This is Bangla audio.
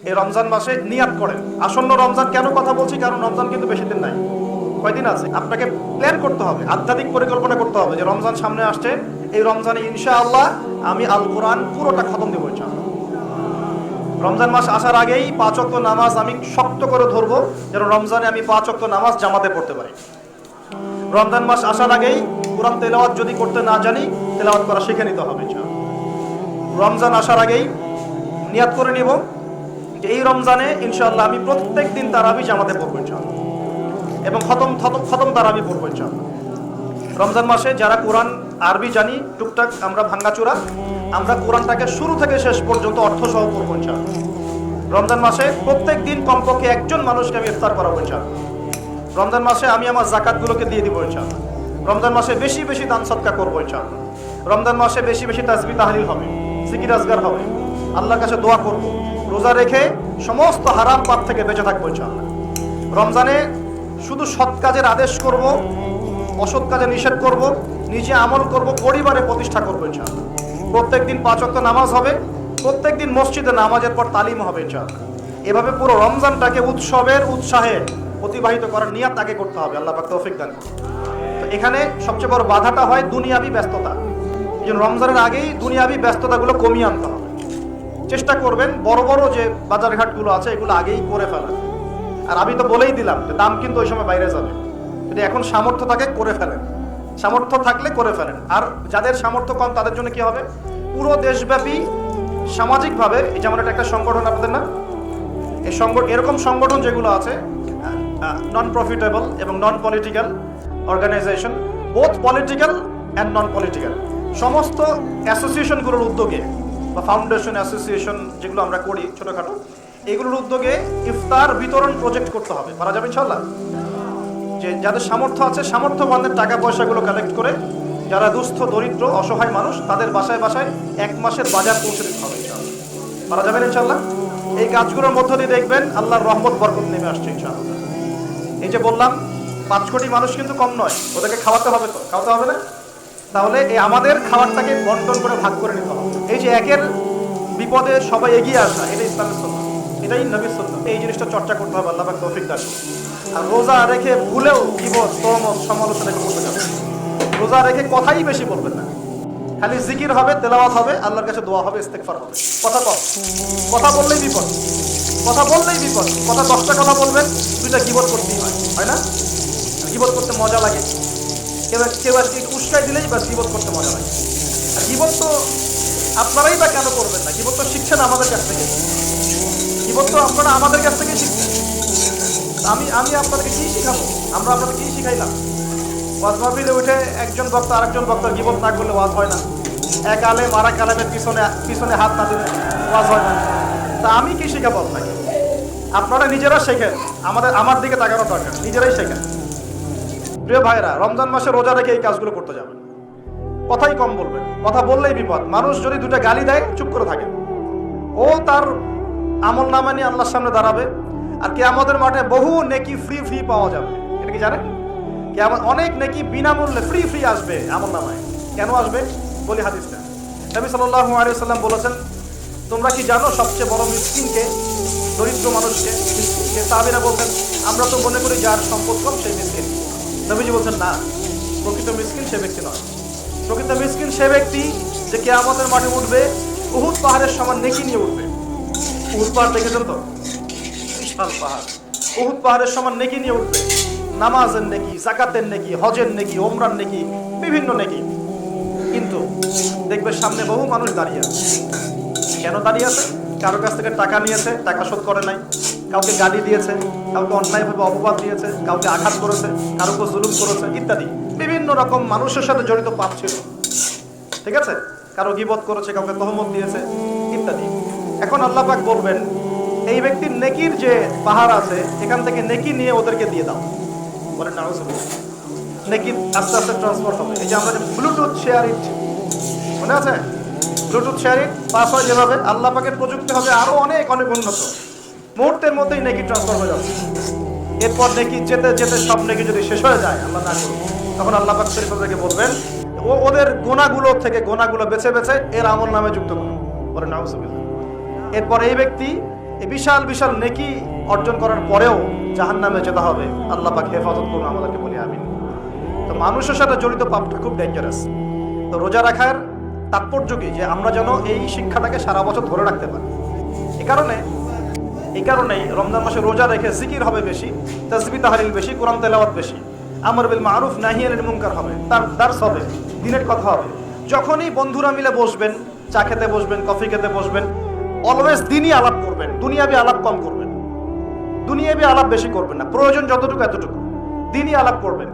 এই রমজান মাসে নিয়াত করেন। আসন্ন রমজান কেন কথা বলছি, কারণ রমজান কিন্তু বেশি দিন নাই, কয়দিন আছে। আপনাকে প্ল্যান করতে হবে, আধ্যাত্মিক পরিকল্পনা করতে হবে যে রমজান সামনে আসছে, এই রমজানে ইনশাআল্লাহ আমি আল কোরআন পুরোটা খতম দেবো ইনশাআল্লাহ। রমজান মাস আসার আগেই 5 ওয়াক্ত নামাজ আমি শক্ত করে ধরবো, যেন রমজানে আমি 5 ওয়াক্ত নামাজ জামাতে পড়তে পারি। রমজান মাস আসার আগেই কোরআন তেলাওয়াত যদি করতে না জানি, তেলাওয়াত করা শিখে নিতে হবে ইনশাআল্লাহ। রমজান আসার আগেই নিয়াত করে নিব যে এই রমজানে ইনশাআল্লাহ আমি প্রত্যেক দিন তারাবি জামাতে পড়বো ইনশাআল্লাহ, এবং খতম তারাবি পড়বো ইনশাআল্লাহ। রমজান মাসে যারা কোরআন আরবি জানি টুকটাক আমরা ভাঙ্গাচোরা, আমরা কোরআনটাকে শুরু থেকে শেষ পর্যন্ত অর্থ সহ পড়বো ইনশাআল্লাহ। রমজান মাসে প্রত্যেক দিন কমপক্ষে একজন মানুষকে আমি ইফতার করাবো ইনশাআল্লাহ। রমজান মাসে আমি আমার যাকাতগুলোকে দিয়ে দিব ইনশাআল্লাহ। রমজান মাসে বেশি বেশি দান সদকা করবো ইনশাআল্লাহ। রমজান মাসে বেশি বেশি তাসবিহ তাহলিল হবে, জিকির আজগার হবে, আল্লাহর কাছে দোয়া করব, রোজা রেখে সমস্ত হারাম পাপ থেকে বেঁচে থাকবো ইনশাআল্লাহ। রমজানে শুধু সৎ কাজের আদেশ করব, অসৎ কাজে নিষেধ করব, নিজে আমল করব, পরিবারে প্রতিষ্ঠা করবো ইনশাআল্লাহ। প্রত্যেক দিন 5 ওয়াক্ত নামাজ হবে, প্রত্যেক দিন মসজিদে নামাজের পর তালিম হবে ইনশাআল্লাহ। এভাবে পুরো রমজানটাকে উৎসবের উৎসাহে অতিবাহিত করার নিয়াত আগে করতে হবে। আল্লাহ পাক তৌফিক দান করুন। তো এখানে সবচেয়ে বড় বাধাটা হয় দুনিয়াবি ব্যস্ততা। এই জন্য রমজানের আগেই দুনিয়াবি ব্যস্ততাগুলো কমিয়ে আনতে হবে। চেষ্টা করবেন বড় বড় যে বাজারঘাটগুলো আছে এগুলো আগেই করে ফেলা। আর আমি তো বলেই দিলাম যে দাম কিন্তু ওই সময় বাইরে যাবে, যদি এখন সামর্থ্য থাকে করে ফেলেন, সামর্থ্য থাকলে করে ফেলেন। আর যাদের সামর্থ্য কম তাদের জন্য কি হবে, পুরো দেশব্যাপী সামাজিকভাবে, যেমন এটা একটা সংগঠন আপনাদের না, এই এরকম সংগঠন যেগুলো আছে নন প্রফিটেবল এবং non political organization, both political and non political, সমস্ত অ্যাসোসিয়েশনগুলোর উদ্যোগে বা ফাউন্ডেশন অ্যাসোসিয়েশন যেগুলো আমরা করি ছোটোখাটো, এগুলোর উদ্যোগে ইফতার বিতরণ প্রজেক্ট করতে হবে। পারা যাবে ইনশাল্লাহ। যে যাদের সামর্থ্য আছে সামর্থ্যবানদের টাকা পয়সাগুলো কালেক্ট করে যারা দুস্থ দরিদ্র অসহায় মানুষ তাদের বাসায় বাসায় 1 মাসের বাজার পৌঁছে দিতে হবে ইনশাআল্লাহ। পারা যাবে ইনশাআল্লাহ। এই কাজগুলোর মধ্য দিয়ে দেখবেন আল্লাহর রহমত বরকত নেমে আসছে ইনশাআল্লাহ। এই যে বললাম 5 কোটি মানুষ কিন্তু কম নয়, ওদেরকে খাওয়াতে হবে, তো খাওয়াতে হবে না? তাহলে এই আমাদের খাবারটাকে বন্টন করে ভাগ করে নিতে হবে। এই যে একের বিপদে সবাই এগিয়ে আসা, এটা ইসলামের সুন্নাহ, এটাই নবীর সুন্নাহ। এই জিনিসটা চর্চা করতে হবে। আল্লাহ পাক তৌফিক দান করুন। আর রোজা রেখে ভুলেও বিপদ তহমত সমালোচনা করতে যাবে, রোজা রেখে কথাই বেশি বলবেন না, খালি জিকির হবে, তেলাওয়াত হবে, আল্লাহর কাছে দোয়া হবে, ইস্তেগফার হবে। কথা কম, কথা বললেই বিপদ, কথা বললেই বিপদ। কথা 10টা কথা বলবেন, 2টা গীবত করতেই হয় না? গীবত করতে মজা লাগে, কেউ আজকে উস্কাই দিলেই বা গীবত করতে মজা লাগে। আর গীবত তো আপনারাই বা কেন করবেন না? গীবত তো শিখছেন আমাদের কাছ থেকে, গীবত তো আপনারা আমাদের কাছ থেকে শিখছেন। আমি আপনাদেরকে কি শিখাবো? আমরা আপনাদের কি শিখাইলাম? ওয়াজ মাহফিলে উঠে একজন বক্তা আরেকজন বক্তার গীবত না করলে ওয়াজ হয় না। এক আলেম আর এক আলেমের পিছনে হাত না দিলে ওয়াজ হয় না। তা আমি কি শিখাবো আপনাকে? আপনারা নিজেরা শেখেন, আমার দিকে তাকানো দরকার, নিজেরাই শেখেন। প্রিয় ভাইরা, রমজান মাসে রোজা রেখে এই কাজগুলো করতে যাবেন, কথাই কম বলবেন, কথা বললেই বিপদ। মানুষ যদি 2টা গালি দেয় চুপ করে থাকে, ও তার আমল নামা নিয়ে আল্লাহর সামনে দাঁড়াবে। আর কিয়ামতের মাঠে বহু নেকি ফ্রি পাওয়া যাবে। এটা কি জানেন? কিয়ামত অনেক নেকি বিনামূল্যে ফ্রি আসবে আমল নামায়। কেন আসবে বলি হাদিসটা। নবী সাল্লাল্লাহু আলাইহি ওয়াসাল্লাম বলেছেন, তোমরা কি জানো সবচেয়ে বড় মিসকিনকে, দরিদ্র মানুষকে? সাহাবীরা বলতেন, আমরা তো মনে করি যার সম্পদ কম সেই মিসকিন। নবীজি বলছেন, না, প্রকৃত মিসকিন সে ব্যক্তি নয়। প্রকৃত মিসকিন সে ব্যক্তি যে কিয়ামতের মাঠে উঠবে উহুদ পাহাড়ের সমান নেকি নিয়ে উঠবে। উহুদ পাহাড় দেখেছেন তো? বিশাল পাহাড়। উহুদ পাহাড়ের সমান নেকি নিয়ে উঠবে। নামাজের নেকি, যাকাতের নেকি, হজের নেকি, ওমরার নেকি, বিভিন্ন নেকি। কিন্তু দেখবে সামনে বহু মানুষ দাঁড়িয়ে আছে। কেন দাঁড়িয়ে আছে? কারো কাছ থেকে টাকা নিয়েছে, টাকা শোধ করে নাই, কাউকে গালি দিয়েছে, কাউকে অন্যায়ভাবে অপবাদ দিয়েছে, কাউকে আঘাত করেছে, কারো উপর জুলুম করেছে, ইত্যাদি বিভিন্ন রকম মানুষের সাথে জড়িত পাপ ছিল। ঠিক আছে? কারো গীবত করেছে, কাউকে তহমত দিয়েছে, ইত্যাদি। এখন আল্লাহ পাক বলবেন, এই ব্যক্তির নেকির যে পাহাড় আছে এখান থেকে নেকি নিয়ে ওদেরকে দিয়ে দাও। বলেন নাউজুবিল্লাহ। নেকি আস্তে আস্তে ট্রান্সফার হবে। এই যে আমরা ব্লুটুথ শেয়ার ইট, মনে আছে? ব্লুটুথ শেয়ার ইট পাস হয় যেভাবে, আল্লাহ পাকের প্রযুক্তি হবে আরো অনেক উন্নত। মুহূর্তের মধ্যেই নেকি ট্রান্সফার হয়ে যাবে। এরপর নেকি যেতে যেতে সব নেকি যদি শেষ হয়ে যায়, আল্লাহ না করুন, তখন আল্লাহ পাক শরীফকে বলবেন, ওদের গোনাগুলো থেকে গোনাগুলো বেছে বেছে এর আমল নামে যুক্ত করুন। বলেন নাউজুবিল্লাহ। এরপর এই ব্যক্তি এই বিশাল বিশাল নেকি অর্জন করার পরেও জাহান্নামে যেতে হবে। আল্লাহ পাক হেফাজত করুন আমাদেরকে, বলি আমিন। তো মানুষের সাথে জড়িত পাপটা খুব ডেঞ্জারাস। তো রোজা রাখার তাৎপর্য কি, যে আমরা যেন এই শিক্ষাটাকে সারা বছর ধরে রাখতে পারি। এই কারণেই রমজান মাসে রোজা রেখে জিকির হবে বেশি, তাসবিহ তাহলিল বেশি, কোরআন তেলাওয়াত বেশি, আমর বিল মারুফ নাহি আনিল মুনকার হবে, তার দার্স হবে, দিনের কথা হবে। যখনই বন্ধুরা মিলে বসবেন, চা খেতে বসবেন, কফি খেতে বসবেন, অলওয়েজ দিনই আলাপ করবেন, দুনিয়াবি আলাপ কম করবেন, দুনিয়াবি আলাপ বেশি করবেন না, প্রয়োজন যতটুকু এতটুকু দিনই আলাপ করবেন।